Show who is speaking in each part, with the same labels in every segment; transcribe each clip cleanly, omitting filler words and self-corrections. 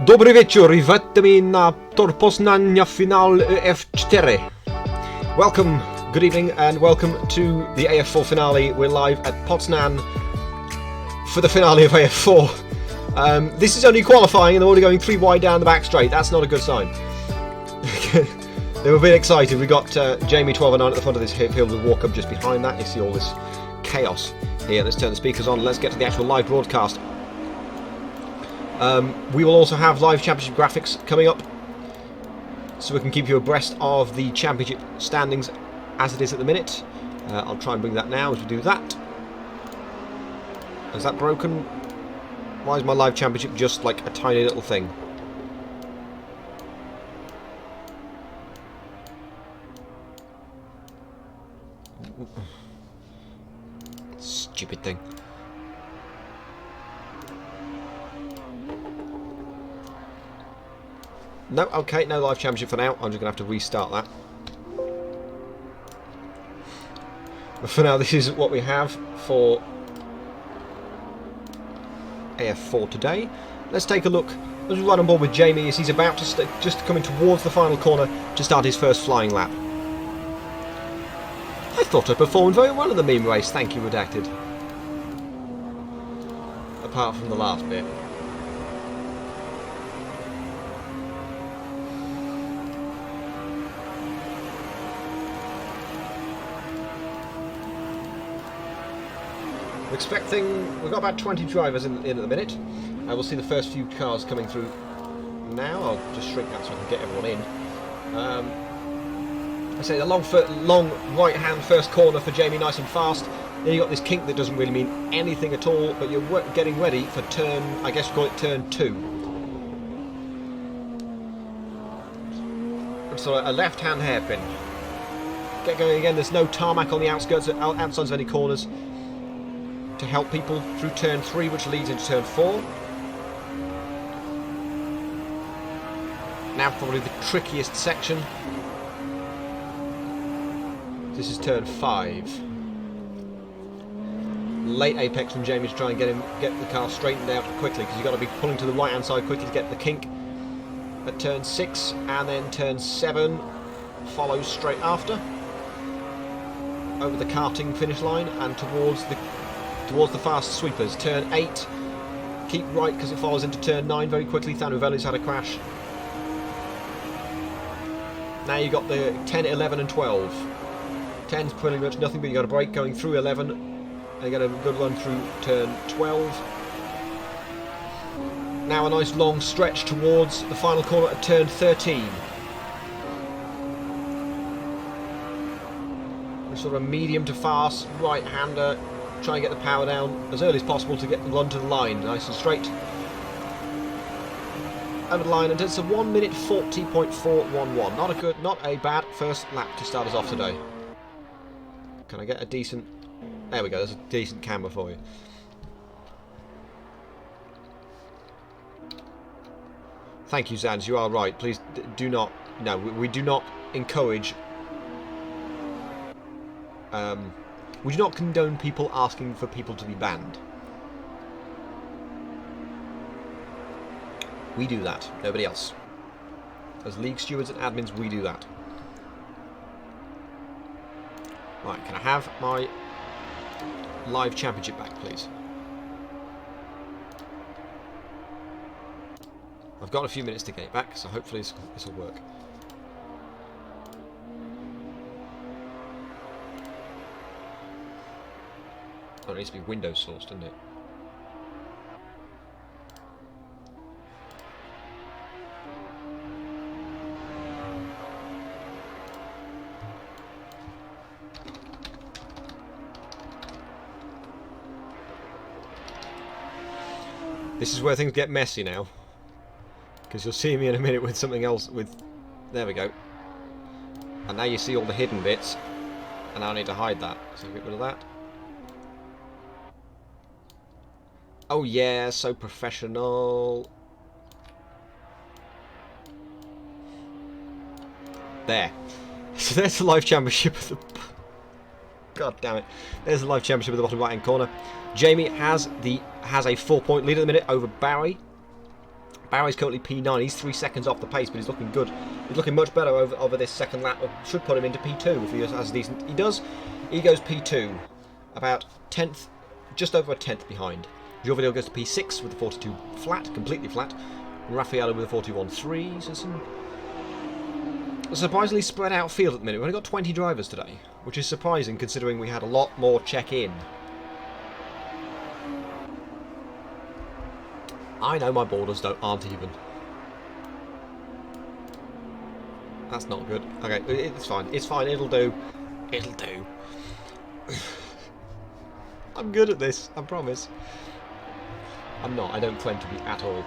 Speaker 1: Dobry wieczór i witamy na tor Poznania final F4. Welcome, good evening, and welcome to the AF4 finale. We're live at Poznan for the finale of AF4. This is only qualifying and they're already going 3 wide down the back straight. That's not a good sign. They were a bit excited. We got Jamie 12 and 9 at the front of this hill with Walker just behind that. You see all this chaos here. Let's turn the speakers on. Let's get to the actual live broadcast. We will also have live championship graphics coming up, so we can keep you abreast of the championship standings as it is at the minute. I'll try and bring that now as we do that. Is that broken? Why is my live championship just like a tiny little thing? Stupid thing. No, okay, no live championship for now. I'm just going to have to restart that. But for now, this is what we have for AF4 today. Let's take a look. Let's run on board with Jamie as he's about to just coming towards the final corner to start his first flying lap. I thought I performed very well in the meme race. Thank you, Redacted. Apart from the last bit. We've got about 20 drivers in at the minute. We'll see the first few cars coming through now. I'll just shrink that so I can get everyone in. I say the long right-hand first corner for Jamie, nice and fast. Then you got this kink that doesn't really mean anything at all, but you're getting ready for turn, I guess we call it turn 2. So a left-hand hairpin. Get going again. There's no tarmac on the outskirts, outsides of any corners, to help people through turn 3, which leads into turn 4. Now probably the trickiest section. This is turn 5. Late apex from Jamie to try and get the car straightened out quickly, because you've got to be pulling to the right hand side quickly to get the kink at turn 6, and then turn 7 follows straight after over the karting finish line and towards the fast sweepers. Turn 8, keep right because it follows into turn 9 very quickly. Thanuvelli's had a crash. Now you got the 10, 11 and 12. 10's pretty much nothing, but you got a break going through 11 and you get a good run through turn 12. Now a nice long stretch towards the final corner at turn 13. A sort of medium to fast right-hander. Try and get the power down as early as possible to get the run to the line, nice and straight. Over the line, and it's a 1 minute 40.411. Not a bad first lap to start us off today. Can I get a decent? There we go. There's a decent camera for you. Thank you, Zans. You are right. Please do not. No, we do not encourage. We do not condone people asking for people to be banned. We do that. Nobody else. As league stewards and admins, we do that. Right, can I have my live championship back, please? I've got a few minutes to get it back, so hopefully this will work. Oh, it needs to be Windows sourced, doesn't it? This is where things get messy now, because you'll see me in a minute with something else. There we go. And now you see all the hidden bits, and now I need to hide that. So get rid of that. Oh yeah, so professional. There. So there's the live championship at the... God damn it. There's the live championship at the bottom right hand corner. Jamie has a 4-point lead at the minute over Barry. Barry's currently P9. He's 3 seconds off the pace, but he's looking good. He's looking much better over this second lap. Should put him into P2 if he has a decent. He does. He goes P2, about 10th, just over a 10th behind. Giovedil goes to P6 with the 42 flat, completely flat. Raffaello with the 41.3. So some a surprisingly spread out field at the minute. We've only got 20 drivers today, which is surprising considering we had a lot more check-in. I know my borders aren't even. That's not good. Okay, it's fine. It's fine. It'll do. It'll do. I'm good at this. I promise. I'm not. I don't claim to be at all.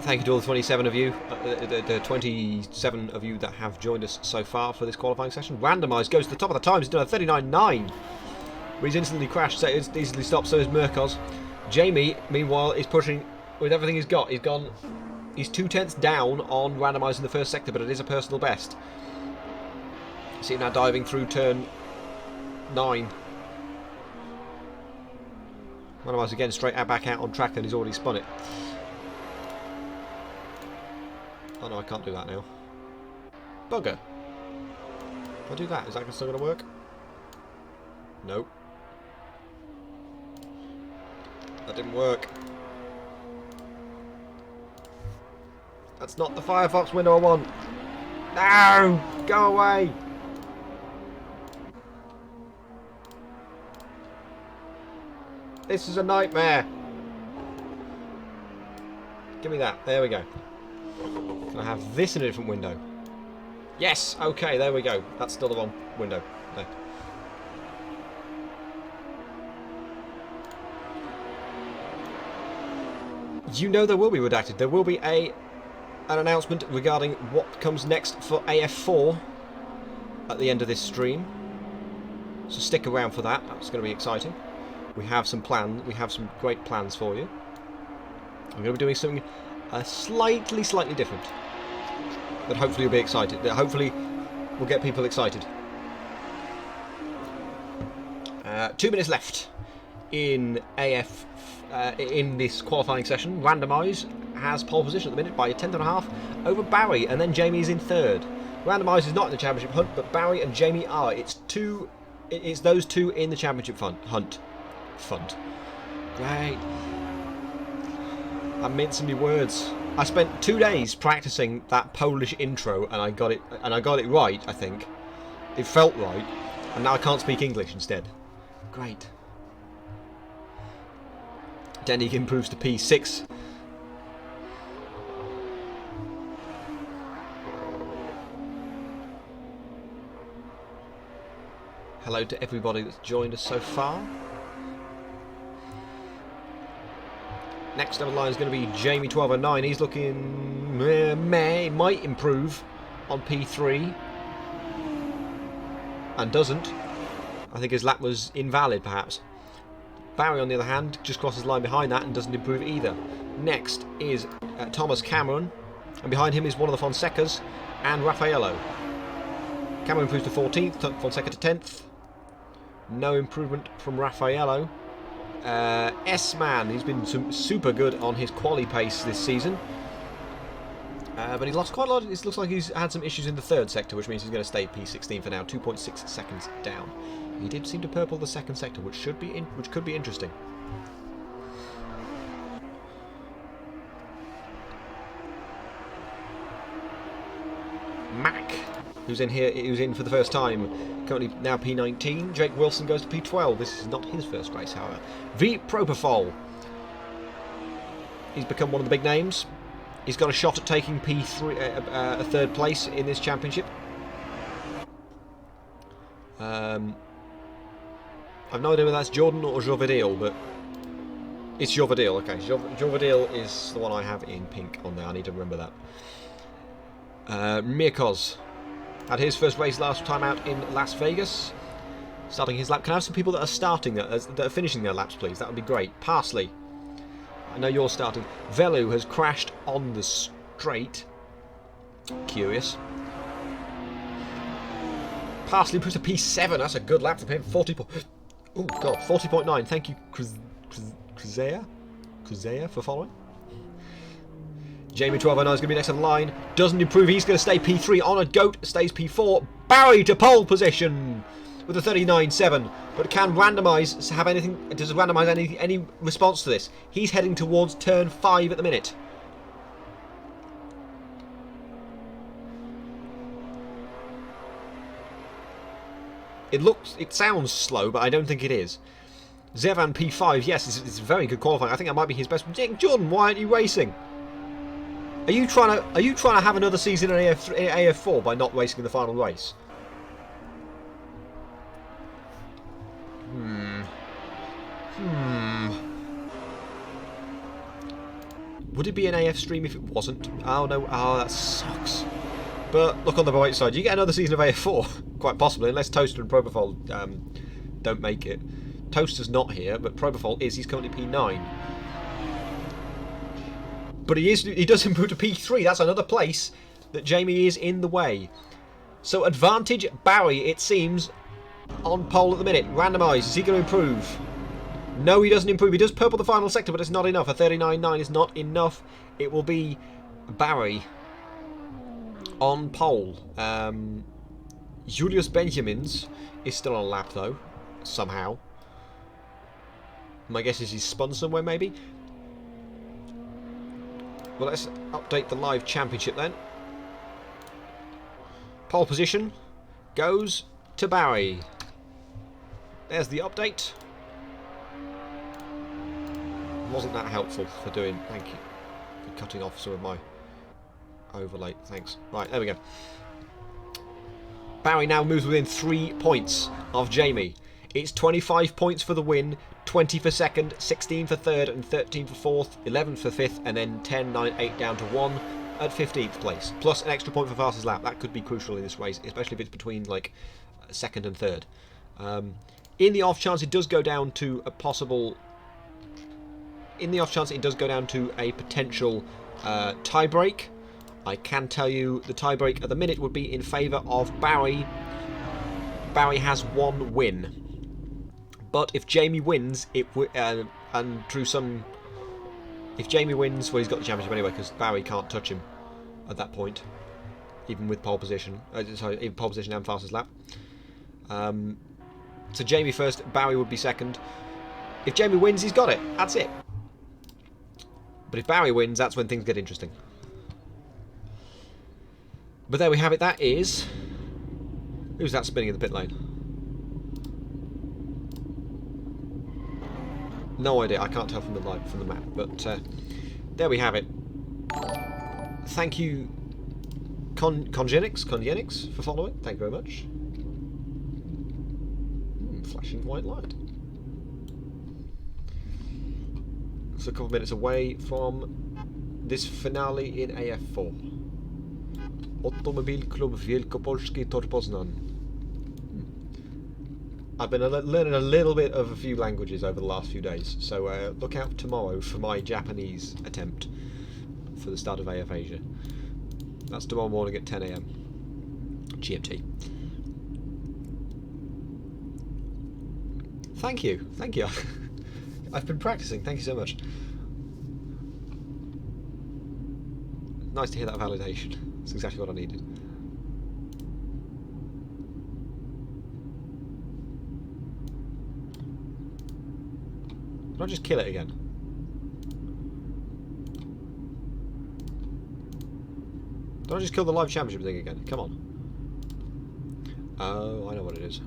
Speaker 1: Thank you to all the 27 of you, the 27 of you that have joined us so far for this qualifying session. Randomised goes to the top of the times. He's done a 39.9. But he's instantly crashed, so it's easily stopped. So is Murkoz. Jamie, meanwhile, is pushing with everything he's got. He's 2 tenths down on randomised in the first sector, but it is a personal best. See him now diving through turn 9. Randomised again, straight out, back out on track, and he's already spun it. Oh no, I can't do that now. Bugger. If I do that, is that still going to work? Nope. That didn't work. That's not the Firefox window I want. No! Go away! This is a nightmare. Give me that. There we go. Can I have this in a different window? Yes! Okay, there we go. That's still the wrong window. There. You know there will be redacted. There will be an announcement regarding what comes next for AF4 at the end of this stream. So stick around for that. That's going to be exciting. We have some plans. We have some great plans for you. I'm going to be doing something slightly different. That hopefully you'll be excited. That hopefully will get people excited. 2 minutes left in AF. In this qualifying session. Randomise has pole position at the minute by a 10.5 over Barry, and then Jamie is in 3rd. Randomise is not in the championship hunt, but Barry and Jamie are. It's those two in the championship hunt. Great. I'm mincing my words. I spent 2 days practicing that Polish intro, and I got it right. I think it felt right, and now I can't speak English instead. Great. Denig improves to P6. Hello to everybody that's joined us so far. Next on the line is going to be Jamie 1209. He's looking might improve on P3 and doesn't. I think his lap was invalid, perhaps. Barry, on the other hand, just crosses the line behind that and doesn't improve either. Next is Thomas Cameron, and behind him is one of the Fonsecas and Raffaello. Cameron improves to 14th, Fonseca to 10th. No improvement from Raffaello. S-Man, he's been super good on his quali pace this season. But he's lost quite a lot. It looks like he's had some issues in the 3rd sector, which means he's going to stay P16 for now, 2.6 seconds down. He did seem to purple the 2nd sector, which could be interesting. Mac, who's in for the first time, currently now P19. Jake Wilson goes to P12. This is not his first race, however. V Propofol. He's become one of the big names. He's got a shot at taking P3, a 3rd place in this championship. I've no idea whether that's Jordan or Giovedil, but it's Giovedil. Okay, Giovedil is the one I have in pink on there. I need to remember that. Mirkoz had his first race last time out in Las Vegas, starting his lap. Can I have some people that are starting that are finishing their laps, please? That would be great. Parsley, I know you're starting. Velu has crashed on the straight. Curious. Parsley puts a P7. That's a good lap for him. 40. Oh god, 40.9. Thank you, Krizea. Corsa for following. Jamie 1209 is going to be next on the line. Doesn't improve. He's going to stay P3 on a goat. Stays P4. Barry to pole position with a 39.7. But can randomise have anything? Does randomise any response to this? He's heading towards turn 5 at the minute. It sounds slow, but I don't think it is. Zevan P5, yes, it's very good qualifying. I think that might be his best. Jordan, why aren't you racing? Are you trying to have another season in AF4 by not racing in the final race? Would it be an AF stream if it wasn't? Oh no, oh that sucks. But look on the bright side, you get another season of AF4, quite possibly, unless Toaster and Propofol don't make it. Toaster's not here, but Propofol is. He's currently P9. But he does improve to P3. That's another place that Jamie is in the way. So advantage Barry, it seems, on pole at the minute. Randomise. Is he going to improve? No, he doesn't improve. He does purple the final sector, but it's not enough. A 39.9 is not enough. It will be Barry on pole. Julius Benjamins is still on a lap, though, somehow. My guess is he's spun somewhere, maybe. Well, let's update the live championship then. Pole position goes to Barry. There's the update. Wasn't that helpful for doing. Thank you for cutting off some of my overlay. Thanks. Right, there we go. Barry now moves within 3 points of Jamie. It's 25 points for the win, 20 for second, 16 for third, and 13 for fourth, 11 for fifth, and then 10, 9, 8 down to 1 at 15th place. Plus an extra point for fastest lap. That could be crucial in this race, especially if it's between like second and third. In the off chance it does go down to a possible... In the off chance it does go down to a potential tie break, I can tell you the tie break at the minute would be in favour of Barry. Barry has 1 win. But if Jamie wins, if Jamie wins, well, he's got the championship anyway because Barry can't touch him at that point, even with pole position. Sorry, even pole position and fastest lap. So Jamie first, Barry would be second. If Jamie wins, he's got it. That's it. But if Barry wins, that's when things get interesting. But there we have it. That is... Who's that spinning in the pit lane? No idea. I can't tell from the map. But there we have it. Thank you, Congenix, for following. Thank you very much. Flashing white light. It's a couple of minutes away from this finale in AF4. Automobilklub Wielkopolski Tor Poznan. I've been learning a little bit of a few languages over the last few days, so look out tomorrow for my Japanese attempt for the start of AF Asia. That's tomorrow morning at 10 AM GMT. Thank you. I've been practicing, thank you so much. Nice to hear that validation. That's exactly what I needed. Did I just kill it again? Did I just kill the live championship thing again? Come on. Oh, I know what it is.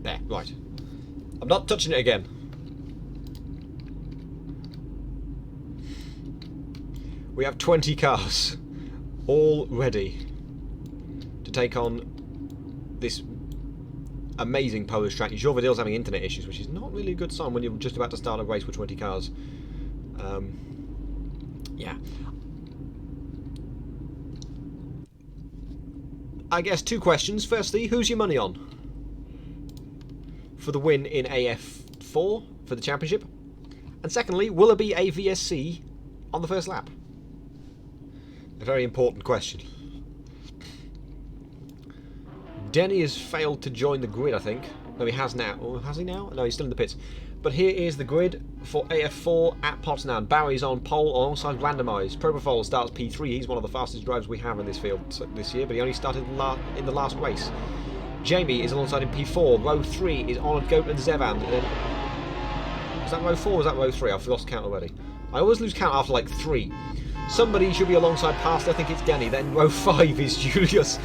Speaker 1: There, right. I'm not touching it again. We have 20 cars all ready to take on this amazing Polish track. Jorvadil's having internet issues, which is not really a good sign when you're just about to start a race with 20 cars. Yeah. I guess 2 questions. Firstly, who's your money on for the win in AF4 for the championship? And secondly, will there be a VSC on the first lap? A very important question. Denny has failed to join the grid, I think. No, he has now. Oh, has he now? No, he's still in the pits. But here is the grid for AF4 at Poznan. Barry's on pole alongside Randomised. Propofol starts P3. He's one of the fastest drivers we have in this field this year, but he only started in the last race. Jamie is alongside in P4. Row 3 is Honoured Goat and Zevan. And then, is that row 4 or is that row 3? I've lost count already. I always lose count after like 3. Somebody should be alongside past. I think it's Denny. Then row 5 is Julius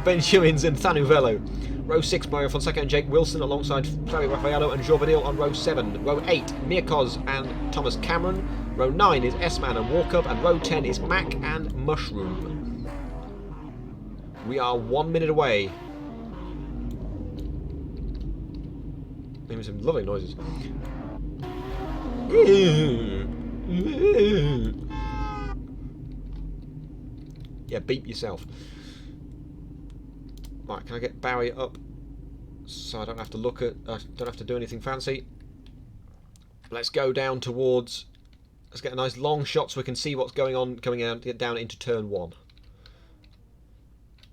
Speaker 1: Benjamins and Thanu Velo. Row 6, Mario Fonseca and Jake Wilson alongside Flavio Raffaello and Jorvanil on row 7. Row 8, Mirkoz and Thomas Cameron. Row 9 is S-Man and Walkup. And row 10 is Mac and Mushroom. We are 1 minute away. Making some lovely noises. Yeah, beep yourself. Right, can I get Barry up so I don't have to look at, don't have to do anything fancy. Let's go down towards, let's get a nice long shot so we can see what's going on coming out, get down into turn 1.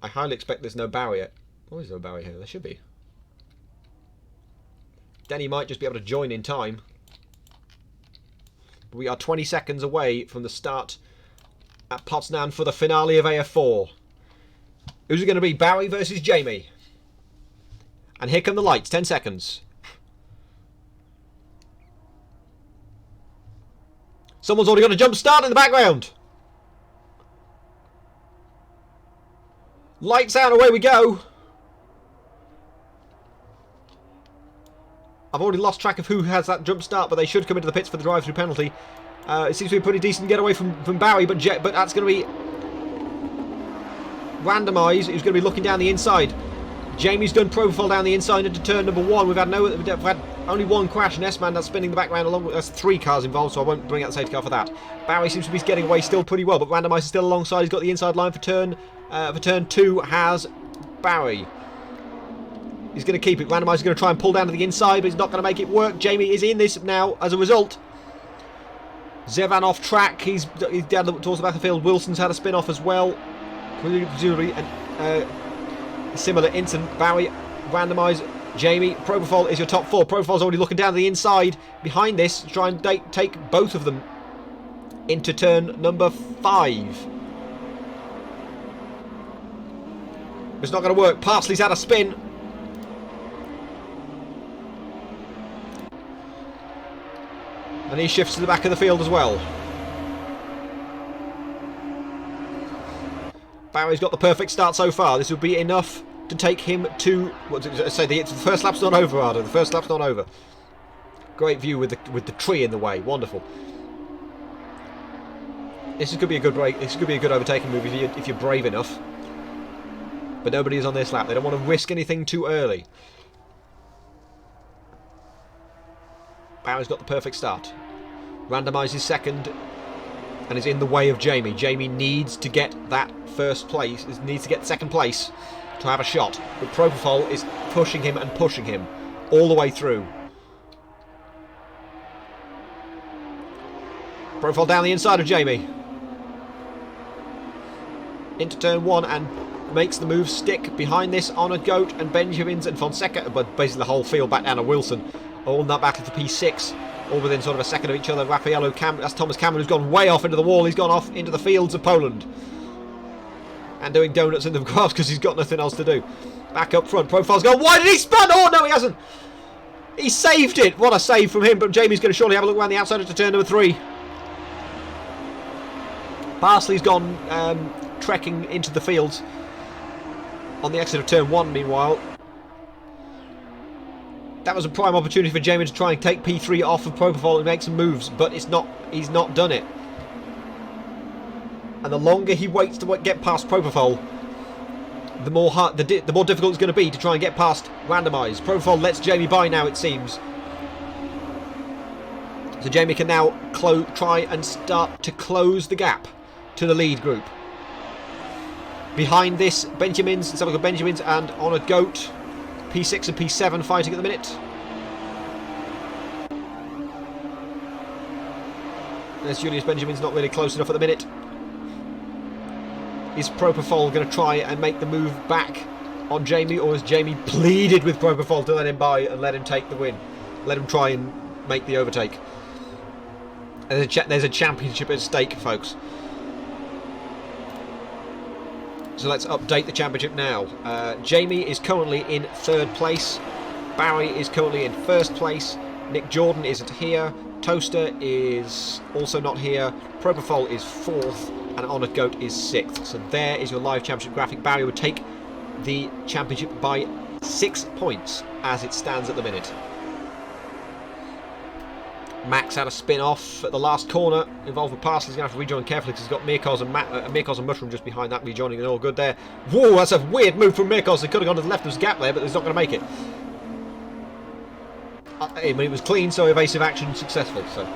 Speaker 1: I highly expect there's no barrier. Oh, there's no barrier here, there should be. Denny might just be able to join in time. We are 20 seconds away from the start at Poznan for the finale of AF4. Who's it going to be? Barry versus Jamie. And here come the lights. 10 seconds. Someone's already got a jump start in the background. Lights out, away we go. I've already lost track of who has that jump start, but they should come into the pits for the drive-through penalty. It seems to be a pretty decent getaway from Barry, but that's going to be Randomised, who's going to be looking down the inside. Jamie's done profile down the inside into turn number 1. We've had only one crash, and S-Man that's spinning the background along with, that's 3 cars involved, so I won't bring out the safety car for that. Barry seems to be getting away still pretty well, but Randomised is still alongside. He's got the inside line for turn 2 has Barry. He's going to keep it. Randomised is going to try and pull down to the inside, but he's not going to make it work. Jamie is in this now as a result. Zevan off track. He's down towards the back of the field. Wilson's had a spin off as well. Presumably a similar incident. Barry, Randomised, Jamie. Propofol is your top 4. Propofol's already looking down to the inside behind this to try and take both of them into turn number 5. It's not going to work. Parsley's had a spin. And he shifts to the back of the field as well. Barry's got the perfect start so far. This would be enough to take him to... What did I say? The first lap's not over, Ardo. The first lap's not over. Great view with the tree in the way. Wonderful. This could be a good break. This could be a good overtaking move if you're brave enough. But nobody is on this lap. They don't want to risk anything too early. Barry's got the perfect start. Randomised is second and is in the way of Jamie. Jamie needs to get that first place, needs to get second place to have a shot. But Propofol is pushing him and pushing him all the way through. Propofol down the inside of Jamie. Into turn 1 and makes the move stick. Behind this, Honoured Goat and Benjamins and Fonseca, but basically the whole field back down to Wilson. All in that battle for P6, all within sort of a second of each other. Raffaello, that's Thomas Cameron, who's gone way off into the wall. He's gone off into the fields of Poland. And doing donuts in the grass because he's got nothing else to do. Back up front, Profile's gone. Why did he spun? Oh, no, he hasn't. He saved it. What a save from him, but Jamie's going to surely have a look around the outside into turn number 3. Parsley's gone trekking into the fields on the exit of turn 1, meanwhile. That was a prime opportunity for Jamie to try and take P3 off of Propofol and make some moves, but he's not done it. And the longer he waits to get past Propofol, the more difficult it's going to be to try and get past Randomised. Propofol lets Jamie by now, it seems. So Jamie can now try and start to close the gap to the lead group. Behind this, Benjamins, let's have a look at Benjamins and Honoured Goat. P6 and P7 fighting at the minute. There's Julius Benjamin's not really close enough at the minute. Is Propofol going to try and make the move back on Jamie, or has Jamie pleaded with Propofol to let him by and let him take the win? Let him try and make the overtake. There's a championship at stake, folks. So let's update the championship now. Jamie is currently in 3rd place. Barry is currently in 1st place. Nick Jordan isn't here. Toaster is also not here. Propofol is 4th. And Honoured Goat is 6th. So there is your live championship graphic. Barry would take the championship by 6 points as it stands at the minute. Max had a spin-off at the last corner, involved with Parsley. He's going to have to rejoin carefully because he's got Mirkos and Mushroom just behind that, rejoining, and all good there. Whoa, that's a weird move from Mirkos. He could have gone to the left, there's a gap there, but he's not going to make it. I mean, it was clean, so evasive action successful. So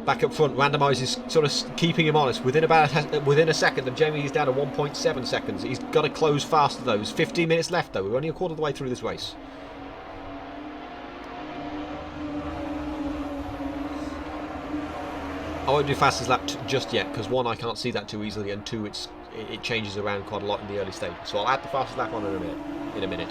Speaker 1: back up front, Randomise is sort of keeping him honest. Within a second, and Jamie is down to 1.7 seconds. He's got to close faster though. There's 15 minutes left though. We're only a quarter of the way through this race. I won't do fastest lap just yet because 1, I can't see that too easily, and 2, it changes around quite a lot in the early stage. So I'll add the fastest lap on in a minute.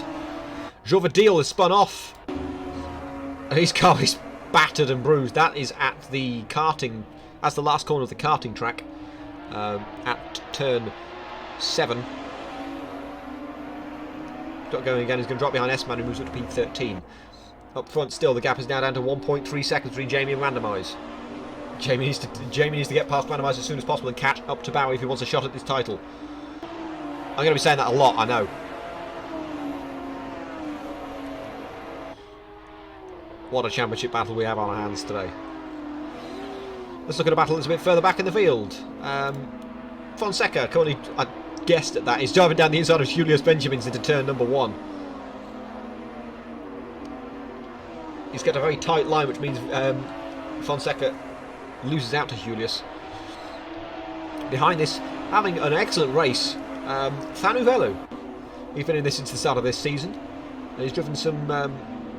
Speaker 1: Jovadil has spun off, and his car is battered and bruised. That is at the karting. That's the last corner of the karting track at turn 7. Got going again. He's going to drop behind S-Man, who moves up to P13. Up front still, the gap is now down to 1.3 seconds between Jamie and Randomise. Jamie needs to get past Randomise as soon as possible and catch up to Barry if he wants a shot at this title. I'm going to be saying that a lot, I know. What a championship battle we have on our hands today. Let's look at a battle that's a bit further back in the field. Fonseca, currently, I guessed at that, is driving down the inside of Julius Benjamins into turn number 1. He's got a very tight line, which means Fonseca loses out to Julius. Behind this, having an excellent race, Thanu Velu. He's been in this since the start of this season. And he's driven some...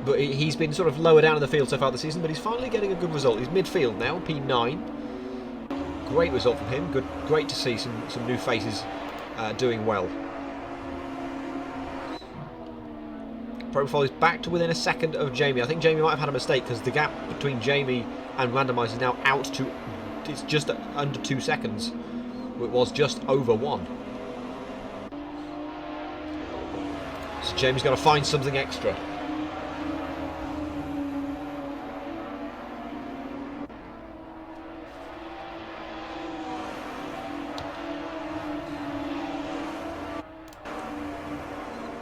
Speaker 1: but he's been sort of lower down in the field so far this season, but he's finally getting a good result. He's midfield now, P9. Great result from him. Great to see some new faces doing well. Propofol is back to within a second of Jamie. I think Jamie might have had a mistake because the gap between Jamie and Randomise is now out to... It's just under 2 seconds. It was just over 1. So Jamie's got to find something extra.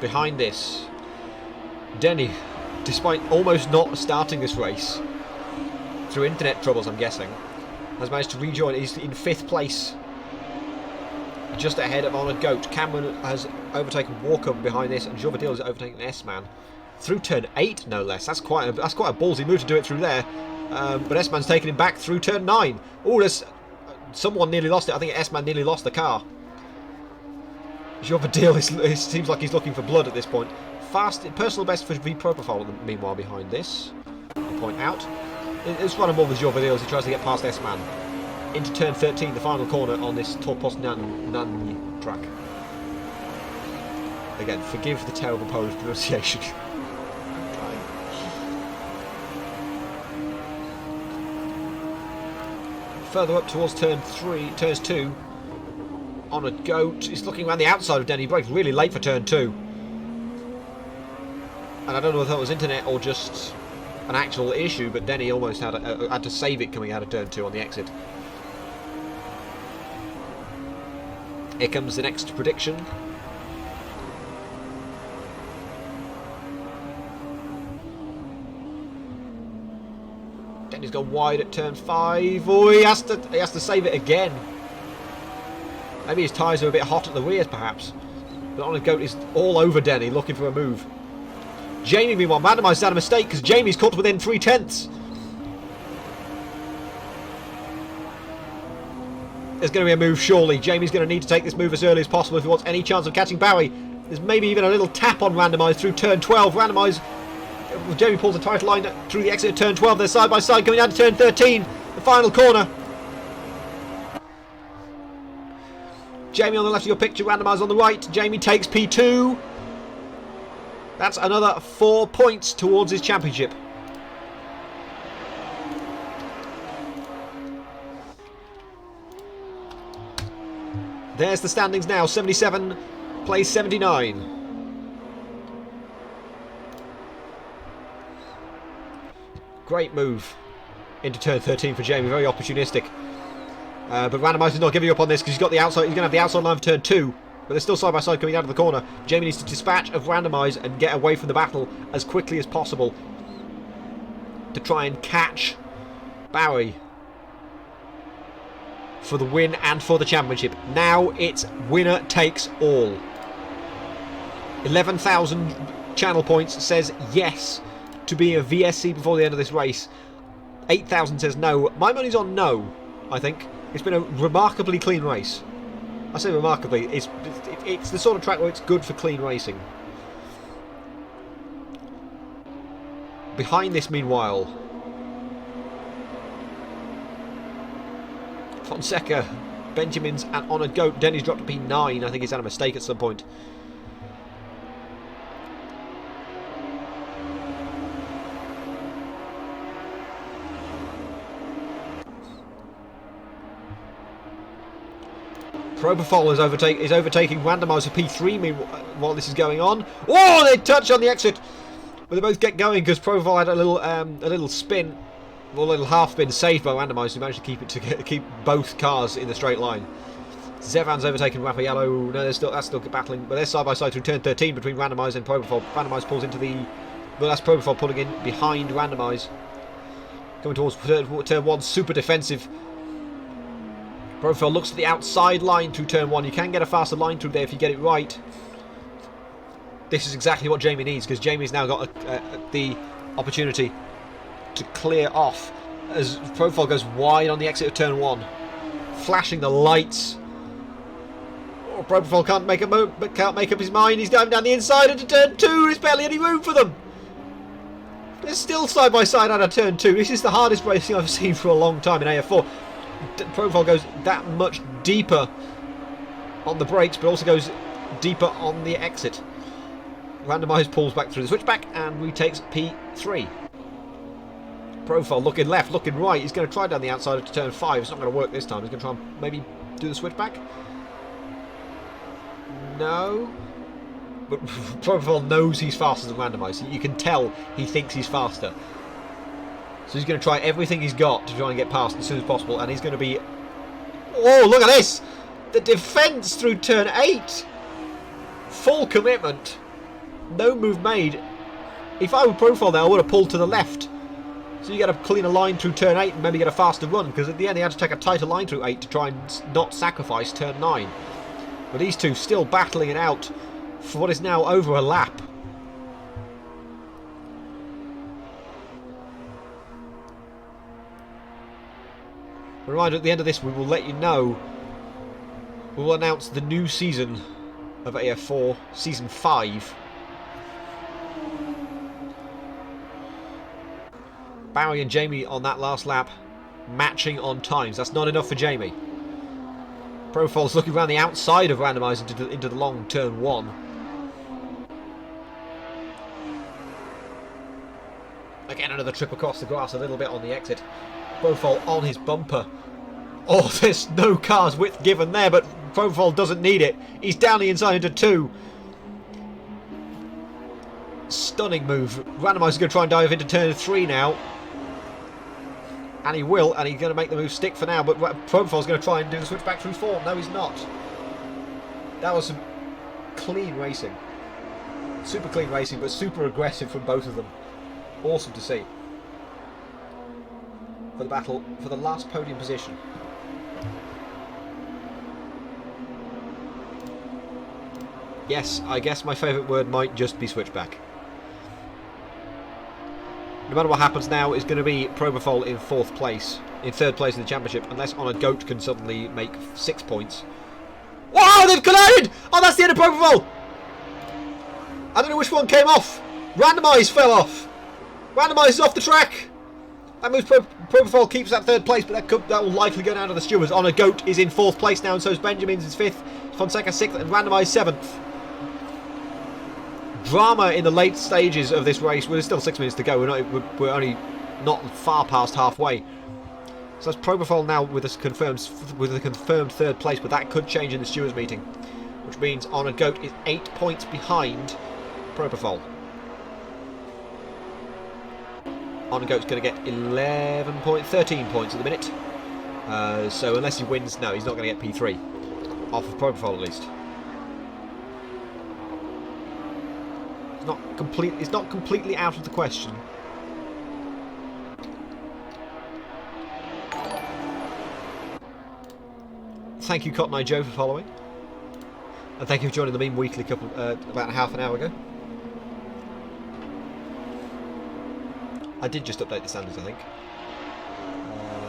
Speaker 1: Behind this, Denny, despite almost not starting this race, through internet troubles I'm guessing, has managed to rejoin. He's in 5th place, just ahead of Honoured Goat. Cameron has overtaken Walker behind this, and Jovadil has overtaken S-Man through turn 8, no less. That's quite a ballsy move to do it through there. But S-Man's taken him back through turn 9. Oh, there's someone nearly lost it. I think S-Man nearly lost the car. Jovadil, it seems like he's looking for blood at this point. Fast, personal best for V Propofol, meanwhile, behind this. I'll point out. It's running more with Jovadil as he tries to get past S-Man. Into turn 13, the final corner on this Poznan track. Again, forgive the terrible Polish pronunciation. Further up towards turns 2. Honoured Goat. He's looking around the outside of Denny. He braked really late for turn 2. And I don't know if that was internet or just an actual issue, but Denny almost had to save it coming out of turn 2 on the exit. Here comes the next prediction. Denny's gone wide at turn 5. Oh, he has to save it again. Maybe his tyres are a bit hot at the rears, perhaps. But Honoured Goat is all over Denny, looking for a move. Jamie, meanwhile, Randomise's had a mistake because Jamie's caught within 3/10. There's going to be a move, surely. Jamie's going to need to take this move as early as possible if he wants any chance of catching Barry. There's maybe even a little tap on Randomise through turn 12. Randomise, Jamie pulls the title line through the exit of turn 12. They're side by side coming down to turn 13. The final corner. Jamie on the left of your picture, randomised on the right. Jamie takes P2. That's another 4 points towards his championship. There's the standings now. 77 plays 79. Great move into turn 13 for Jamie. Very opportunistic. But Randomizer is not giving up on this because he's got the outside. He's going to have the outside line for turn 2. But they're still side by side coming out of the corner. Jamie needs to dispatch of Randomize and get away from the battle as quickly as possible to try and catch Barry for the win and for the championship. Now it's winner takes all. 11,000 channel points says yes to be a VSC before the end of this race. 8,000 says no. My money's on no, I think. It's been a remarkably clean race. I say remarkably, it's the sort of track where it's good for clean racing. Behind this, meanwhile, Fonseca, Benjamin's and Honoured Goat. Denny's dropped to P9. I think he's had a mistake at some point. Propofol is overtaking Randomizer P3 while this is going on. Oh, they touch on the exit, but they both get going because Propofol had a little spin, or a little half spin saved by Randomizer, who managed to keep both cars in the straight line. Zevan's overtaken Raffaello. No, that's still battling, but they're side by side through turn 13 between Randomizer and Propofol. Randomizer pulls into the, well, that's Propofol pulling in behind Randomize, coming towards turn 1, super defensive. Propofol looks at the outside line through turn 1. You can get a faster line through there if you get it right. This is exactly what Jamie needs, because Jamie's now got the opportunity to clear off as Propofol goes wide on the exit of turn 1, flashing the lights. Oh, Propofol can't make up his mind. He's going down the inside into turn 2. There's barely any room for them. They're still side by side out of turn 2. This is the hardest racing I've seen for a long time in AF4. Propofol goes that much deeper on the brakes, but also goes deeper on the exit. Randomize pulls back through the switchback and retakes P3. Propofol looking left, looking right. He's going to try down the outside to turn 5. It's not going to work this time. He's going to try and maybe do the switchback. No. But Propofol knows he's faster than Randomize. You can tell he thinks he's faster. So he's going to try everything he's got to try and get past as soon as possible. And he's going to be... Oh, look at this! The defence through turn 8! Full commitment. No move made. If I were Propofol there, I would have pulled to the left. So you get a cleaner line through turn 8 and maybe get a faster run. Because at the end he had to take a tighter line through 8 to try and not sacrifice turn 9. But these two still battling it out for what is now over a lap. A reminder, at the end of this we will let you know, we will announce the new season of AF4, Season 5. Barry and Jamie on that last lap, matching on times. That's not enough for Jamie. Profol's looking around the outside of Randomize into the long turn 1. Again, another trip across the grass a little bit on the exit. Profol on his bumper. Oh, there's no car's width given there, but Profol doesn't need it. He's down the inside into 2. Stunning move. Randomizer is going to try and dive into turn 3 now. And he will, and he's going to make the move stick for now, but Profol's going to try and do the switch back through 4. No, he's not. That was some clean racing. Super clean racing, but super aggressive from both of them. Awesome to see. For the battle for the last podium position. Yes, I guess my favourite word might just be switchback. No matter what happens now, it's going to be Propofol in 4th place, in 3rd place in the championship, unless Honoured Goat can suddenly make 6 points. Wow, they've collided! Oh, that's the end of Propofol! I don't know which one came off. Randomize fell off. Randomize is off the track. That moves Propofol keeps that third place, but that will likely go down to the stewards. On a Goat is in fourth place now, and so is Benjamin's in fifth. Fonseca sixth, and Randomised seventh. Drama in the late stages of this race. There's still 6 minutes to go. We're only not far past halfway. So that's Propofol now with a confirmed third place, but that could change in the stewards meeting, which means On a Goat is 8 points behind Propofol. On a Goat's going to get 13 points at the minute. So unless he wins, no, he's not going to get P3 off of Propofol at least. It's not completely out of the question. Thank you, Cotton Eye Joe, for following, and thank you for joining the Meme Weekly about half an hour ago. I did just update the standards, I think.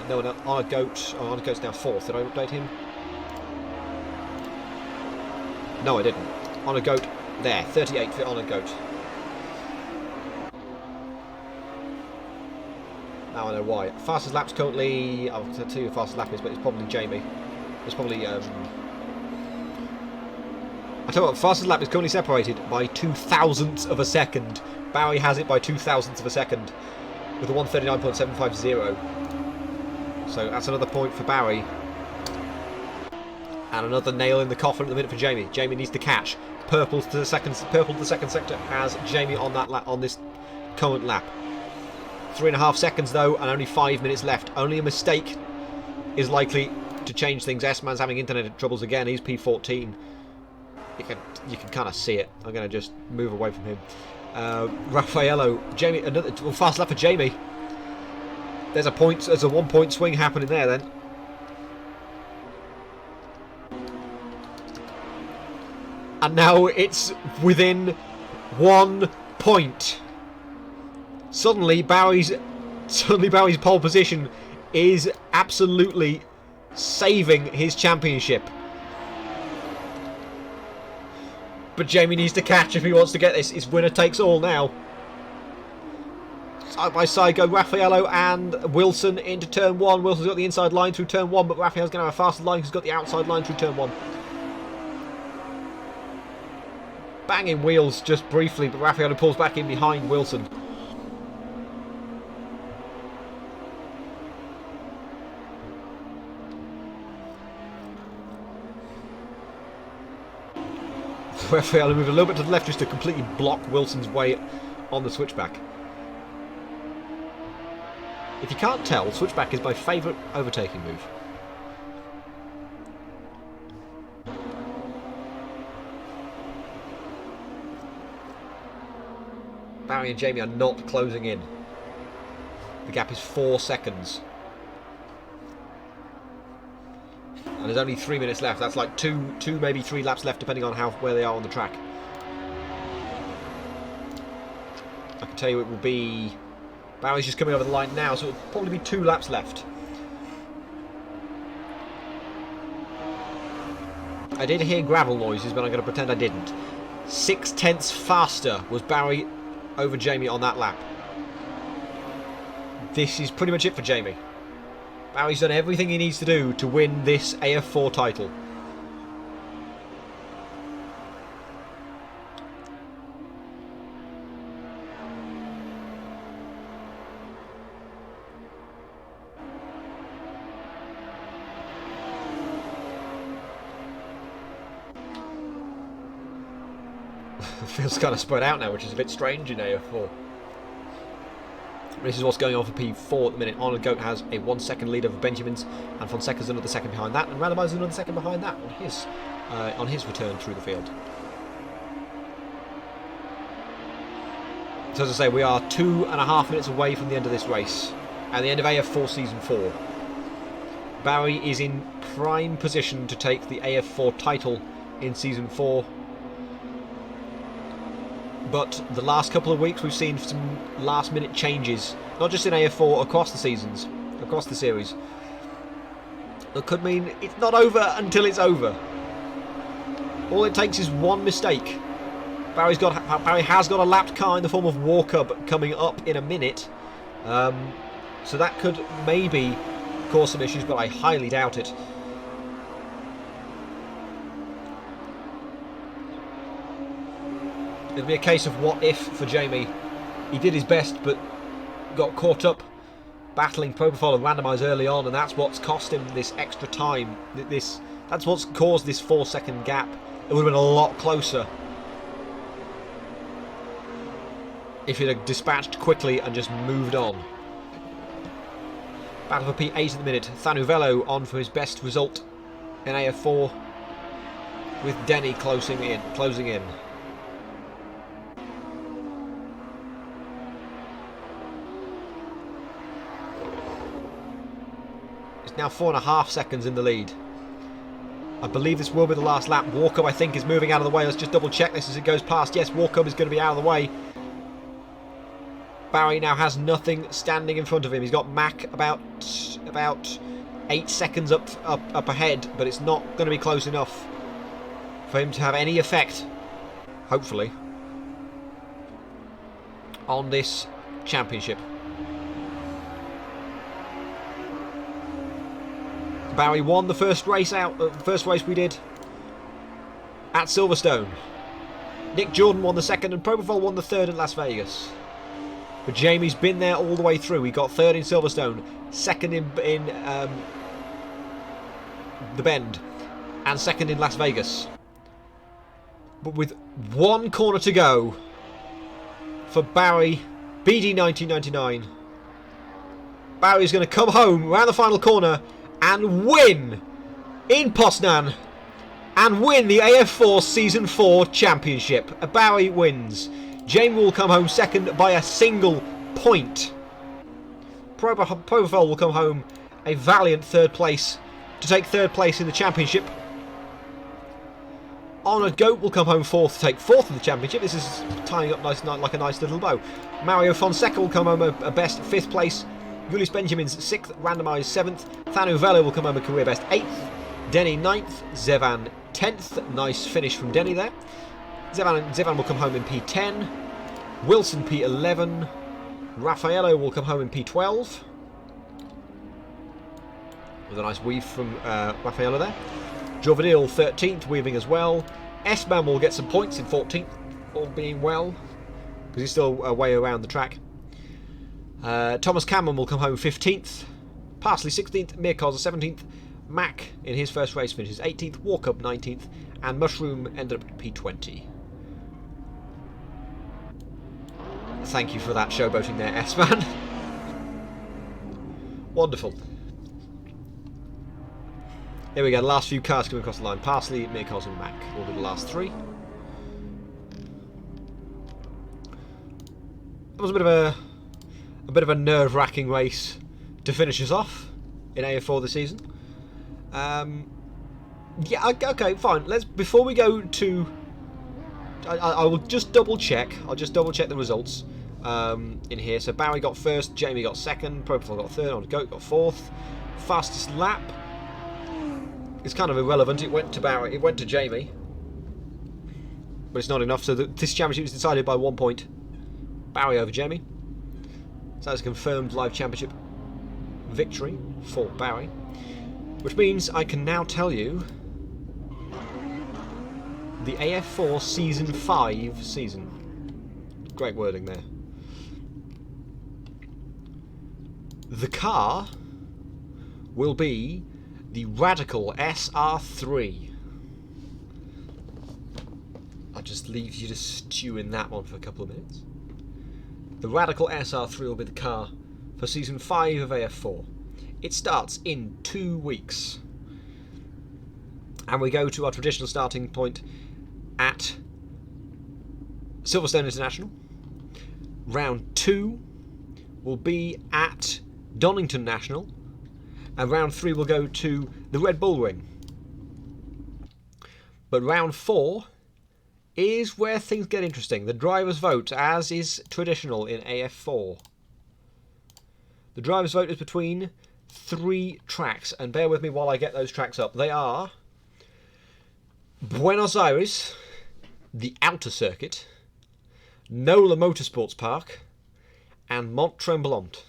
Speaker 1: No, On a Goat. Oh, On a Goat's now fourth. Did I update him? No, I didn't. On a Goat there, 38 for On a Goat. Now I know why. Fastest lap's currently... I'll tell you who the fastest lap is, but it's probably Jamie. It's probably... I tell you what, fastest lap is currently separated by 0.02 of a second. Barry has it by 0.02 of a second with a 1:39.750. So that's another point for Barry. And another nail in the coffin at the minute for Jamie. Jamie needs to catch. Purple to the second sector has Jamie on that lap, on this current lap. 3.5 seconds though, and only 5 minutes left. Only a mistake is likely to change things. S-Man's having internet troubles again. He's P14. You can kind of see it. I'm going to just move away from him. Raffaello, Jamie, another fast lap for Jamie. There's a 1 point swing happening there then. And now it's within 1 point. Suddenly Barry's pole position is absolutely saving his championship. But Jamie needs to catch if he wants to get this. It's winner takes all now. Side by side go Raffaello and Wilson into turn 1. Wilson's got the inside line through turn 1, but Raffaello's going to have a faster line because he's got the outside line through turn 1. Banging wheels just briefly, but Raffaello pulls back in behind Wilson. Raffaello moved a little bit to the left just to completely block Wilson's way on the switchback. If you can't tell, switchback is my favourite overtaking move. Barry and Jamie are not closing in. The gap is 4 seconds. And there's only 3 minutes left. That's like two, maybe 3 laps left, depending on where they are on the track. I can tell you it will be... Barry's just coming over the line now, so it'll probably be 2 laps left. I did hear gravel noises, but I'm going to pretend I didn't. 0.6 faster was Barry over Jamie on that lap. This is pretty much it for Jamie. Barry's done everything he needs to do to win this AF4 title. Feels kind of spread out now, which is a bit strange in AF4. This is what's going on for P4 at the minute. On a Goat has a 1 second lead over Benjamin's, and Fonseca's another second behind that, and Randomiser's another second behind that on his return through the field. So as I say, we are 2.5 minutes away from the end of this race, and the end of AF4 Season 4. Barry is in prime position to take the AF4 title in Season 4. But the last couple of weeks we've seen some last minute changes, not just in AF4, across the seasons, across the series. That could mean it's not over until it's over. All it takes is one mistake. Barry has got a lapped car in the form of Walker coming up in a minute. So that could maybe cause some issues, but I highly doubt it. It'll be a case of what if for Jamie. He did his best, but got caught up battling Propofol and Randomize early on, and that's what's cost him this extra time. That's what's caused this 4-second gap. It would have been a lot closer if he'd have dispatched quickly and just moved on. Battle for P8 at the minute. Thanuvello on for his best result in AF4, with Denny closing in. It's now 4.5 seconds in the lead. I believe this will be the last lap. Walkup, I think, is moving out of the way. Let's just double check this as it goes past. Yes, Walkup is going to be out of the way. Barry now has nothing standing in front of him. He's got Mac about 8 seconds up ahead, but it's not going to be close enough for him to have any effect, hopefully, on this championship. Barry won the first race we did at Silverstone. Nick Jordan won the second, and Propofol won the third at Las Vegas. But Jamie's been there all the way through. He got third in Silverstone, second in the Bend, and second in Las Vegas. But with one corner to go for Barry, BD 1999, Barry's going to come home around the final corner and win in Poznan and win the AF4 Season 4 Championship. Barry wins. Jamie will come home second by a single point. Propofol will come home a valiant third place to take third place in the championship. Honoured Goat will come home fourth to take fourth in the championship. This is tying up nice, like a nice little bow. Mario Fonseca will come home a best fifth place. Julius Benjamin's 6th, Randomised 7th. Thanuvello will come home a career best 8th. Denny 9th. Zevan 10th. Nice finish from Denny there. Zevan will come home in P10. Wilson P11. Raffaello will come home in P12. With a nice weave from Raffaello there. Jovenil 13th, weaving as well. S-Man will get some points in 14th, all being well, because he's still way around the track. Thomas Cameron will come home 15th. Parsley 16th. Mirkos 17th. Mac in his first race finishes 18th. Walkup 19th. And Mushroom ended up at P20. Thank you for that showboating there, S-Man. Wonderful. Here we go, the last few cars coming across the line. Parsley, Mirkos and Mac will be the last three. That was a bit of a nerve-wracking race to finish us off in AF4 this season. Yeah, okay, fine. Before we go to, I will just double check. I'll just double check the results in here. So Barry got first, Jamie got second, Propofol got third, On Goat got fourth. Fastest lap. It's kind of irrelevant. It went to Barry. It went to Jamie, but it's not enough. So this championship is decided by 1 point. Barry over Jamie. So that's a confirmed live championship victory for Barry, which means I can now tell you the AF4 Season 5 season. Great wording there. The car will be the Radical SR3. I'll just leave you to stew in that one for a couple of minutes. The Radical SR3 will be the car for Season 5 of AF4. It starts in 2 weeks. And we go to our traditional starting point at Silverstone International. Round 2 will be at Donington National. And round 3 will go to the Red Bull Ring. But round 4 is where things get interesting. The drivers vote, as is traditional in AF4. The drivers vote is between 3 tracks, and bear with me while I get those tracks up. They are Buenos Aires, the Outer Circuit, Nola Motorsports Park, and Mont Tremblant.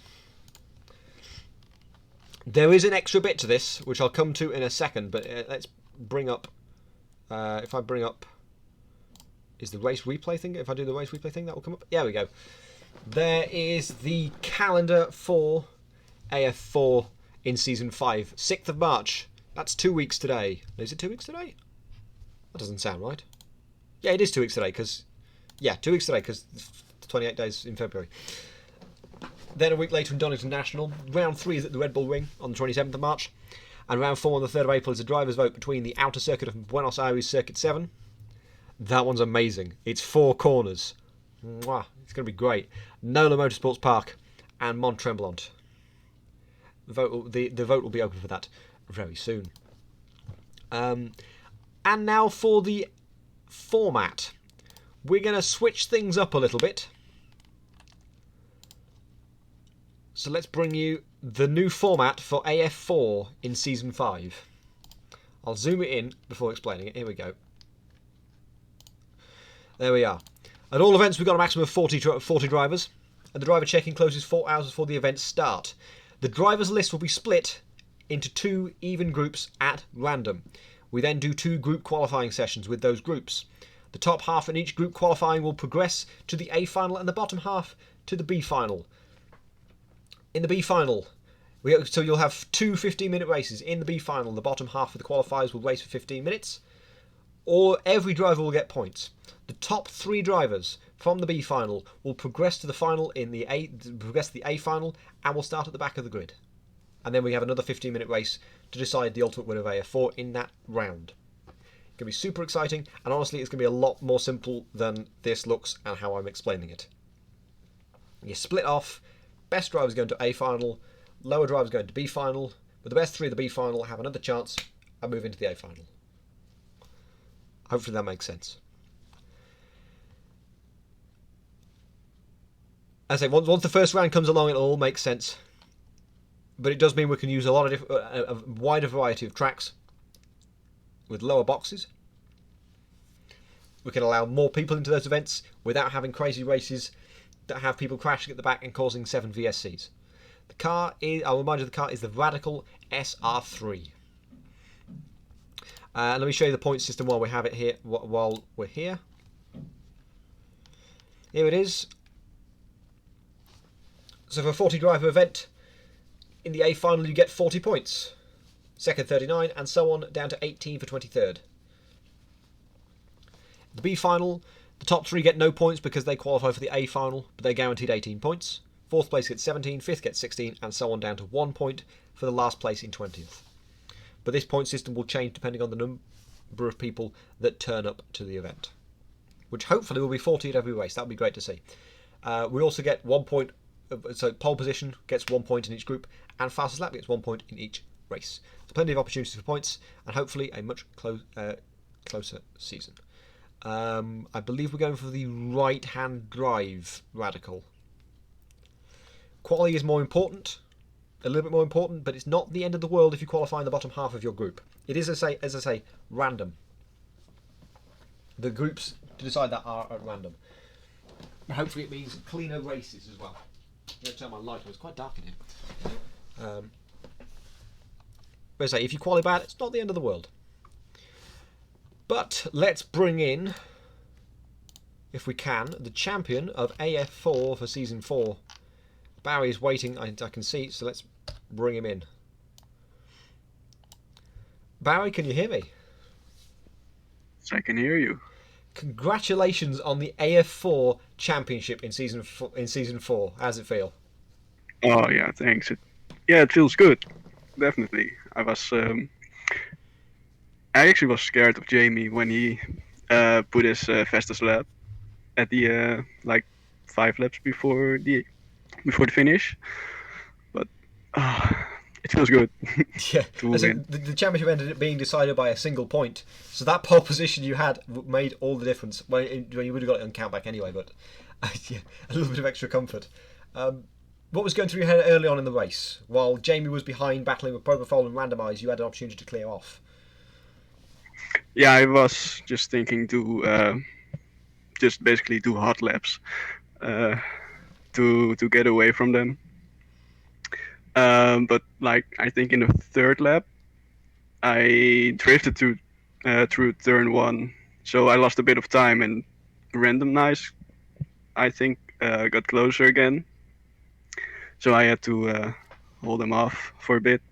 Speaker 1: There is an extra bit to this, which I'll come to in a second, but let's bring up... if I bring up... Is the race replay thing? If I do the race replay thing, that will come up. Yeah, we go. There is the calendar for AF4 in Season 5. 6th of March. That's 2 weeks today. Is it 2 weeks today? That doesn't sound right. Yeah, it is 2 weeks today, because... Yeah, 2 weeks today, because 28 days in February. Then a week later in Donington National. Round 3 is at the Red Bull Ring on the 27th of March. And round 4 on the 3rd of April is a driver's vote between the outer circuit of Buenos Aires Circuit 7. That one's amazing. It's 4 corners. Mwah. It's going to be great. Nola Motorsports Park and Mont Tremblant. The vote will be open for that very soon. And now for the format. We're going to switch things up a little bit. So let's bring you the new format for AF4 in Season 5. I'll zoom it in before explaining it. Here we go. There we are. At all events, we've got a maximum of 40 drivers, and the driver check-in closes 4 hours before the events start. The drivers' list will be split into 2 even groups at random. We then do 2 group qualifying sessions with those groups. The top half in each group qualifying will progress to the A final and the bottom half to the B final. In the B final, so you'll have 2 15-minute races. In the B final, the bottom half of the qualifiers will race for 15 minutes, or every driver will get points. The top 3 drivers from the B final will progress to the final in the A final, and will start at the back of the grid. And then we have another 15-minute race to decide the ultimate winner of AF4 in that round. It's going to be super exciting, and honestly, it's going to be a lot more simple than this looks and how I'm explaining it. You split off. Best drivers going to A final, lower drivers going to B final, but the best 3 of the B final have another chance and move into the A final. Hopefully that makes sense. As I say, once the first round comes along, it'll all make sense. But it does mean we can use a wider variety of tracks with lower boxes. We can allow more people into those events without having crazy races that have people crashing at the back and causing 7 VSCs. The car is, I'll remind you, the car is the Radical SR3. Let me show you the point system while we have it here. While we're here, here it is. So for a 40 driver event, in the A final you get 40 points, second 39, and so on down to 18 for 23rd. The B final, the top 3 get no points because they qualify for the A final, but they're guaranteed 18 points. 4th place gets 17, 5th gets 16, and so on down to 1 point for the last place in 20th. But this point system will change depending on the number of people that turn up to the event, which hopefully will be 40 at every race. That would be great to see. We also get 1 point, so pole position gets 1 point in each group, and fastest lap gets 1 point in each race. So plenty of opportunities for points, and hopefully a much closer season. I believe we're going for the right-hand drive Radical. Quality is more important, a little bit more important, but it's not the end of the world if you qualify in the bottom half of your group. It is, as I say, random. The groups to decide that are at random. Hopefully it means cleaner races as well. I'm going to turn my light on, it's quite dark in here. But as I say, if you qualify bad, it's not the end of the world. But let's bring in, if we can, the champion of AF4 for Season 4. Barry is waiting, I can see, so let's bring him in. Barry, can you hear me?
Speaker 2: I can hear you.
Speaker 1: Congratulations on the AF4 championship in Season 4. How's it feel?
Speaker 2: Oh yeah, thanks. It feels good. Definitely. I actually was scared of Jamie when he put his fastest lap at the 5 laps before the finish, but it feels good.
Speaker 1: Yeah, the championship ended up being decided by a single point, so that pole position you had made all the difference. Well, you would have got it on countback anyway, but yeah, a little bit of extra comfort. What was going through your head early on in the race? While Jamie was behind battling with Propofol and Randomise, you had an opportunity to clear off.
Speaker 2: Yeah, I was just thinking to just basically do hot laps to get away from them. But like I think in the third lap, I drifted to through turn one, so I lost a bit of time and randomized. I think got closer again, so I had to hold them off for a bit.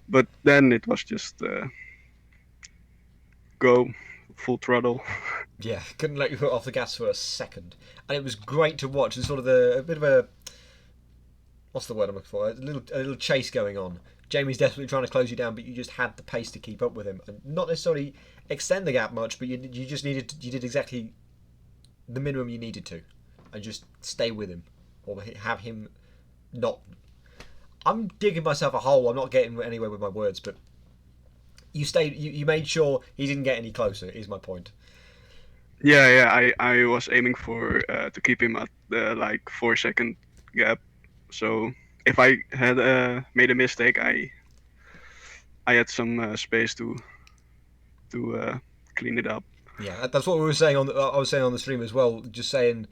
Speaker 2: But then it was just go full throttle.
Speaker 1: Yeah, couldn't let you put off the gas for a second, and it was great to watch. It's sort of a bit of a, what's the word I'm looking for? A little chase going on. Jamie's desperately trying to close you down, but you just had the pace to keep up with him, and not necessarily extend the gap much, but you just you did exactly the minimum you needed to, and just stay with him, or have him not. I'm digging myself a hole. I'm not getting anywhere with my words, but you stayed. You made sure he didn't get any closer. Is my point.
Speaker 2: Yeah. I was aiming for to keep him at the like 4 second gap. So if I had made a mistake, I had some space to clean it up.
Speaker 1: Yeah, that's what we were saying on. I was saying on the stream as well. Just saying,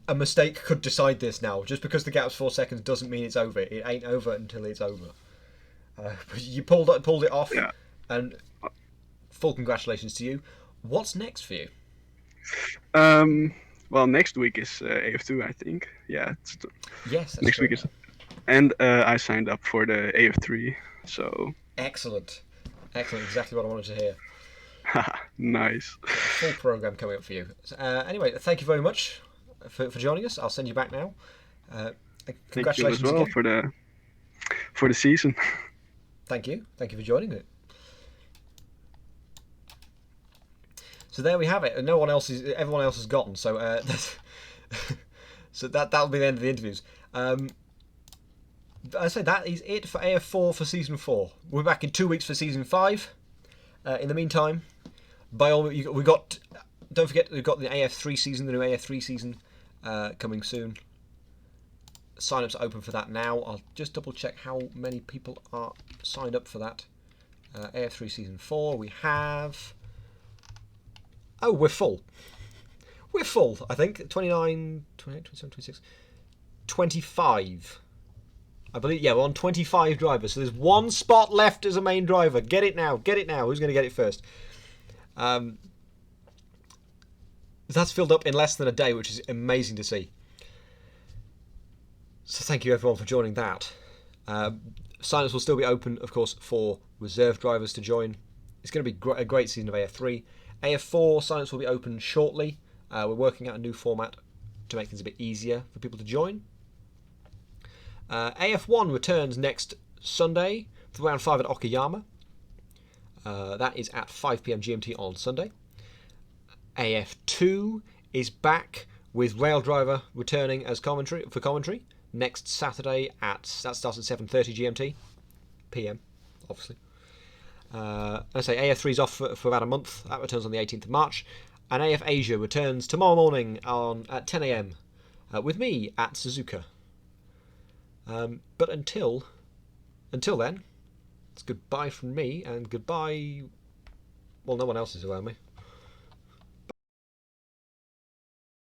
Speaker 1: a mistake could decide this now. Just because the gap's 4 seconds doesn't mean it's over. It ain't over until it's over. But you pulled it off,
Speaker 2: Yeah.
Speaker 1: and full congratulations to you. What's next for you?
Speaker 2: Well, next week is AF2, I think. Yeah,
Speaker 1: Yes, that's
Speaker 2: next
Speaker 1: true.
Speaker 2: week is, and I signed up for the AF3. So
Speaker 1: Excellent. Exactly what I wanted to hear.
Speaker 2: nice.
Speaker 1: Full program coming up for you. Anyway, thank you very much for joining us. I'll send you back now.
Speaker 2: Thank you as
Speaker 1: Congratulations
Speaker 2: well
Speaker 1: again.
Speaker 2: for the season.
Speaker 1: Thank you for joining it. So there we have it. Everyone else has gotten. So so that'll be the end of the interviews. I say that is it for AF4 for season 4. We're back in 2 weeks for season 5. In the meantime, by all we got. Don't forget we've got the AF3 season, the new AF3 season coming soon. Sign-ups are open for that now. I'll just double check how many people are signed up for that. AF3 season 4. We have. Oh, we're full. We're full, I think. 29, 28, 27, 26, 25. I believe, yeah, we're on 25 drivers. So there's one spot left as a main driver. Get it now. Who's going to get it first? That's filled up in less than a day, which is amazing to see. So thank you everyone for joining that. Sign-ups will still be open, of course, for reserve drivers to join. It's going to be a great season of AF3. AF4 sign-ups will be open shortly. We're working out a new format to make things a bit easier for people to join. AF1 returns next Sunday for round 5 at Okayama. That is at 5 PM GMT on Sunday. AF2 is back with Rail Driver returning as commentary next Saturday that starts at 7:30 GMT PM, obviously. I say AF3 is off for about a month. That returns on the 18th of March. And AF Asia returns tomorrow morning at 10 AM with me at Suzuka. But until then, it's goodbye from me and goodbye. Well, no one else is around me.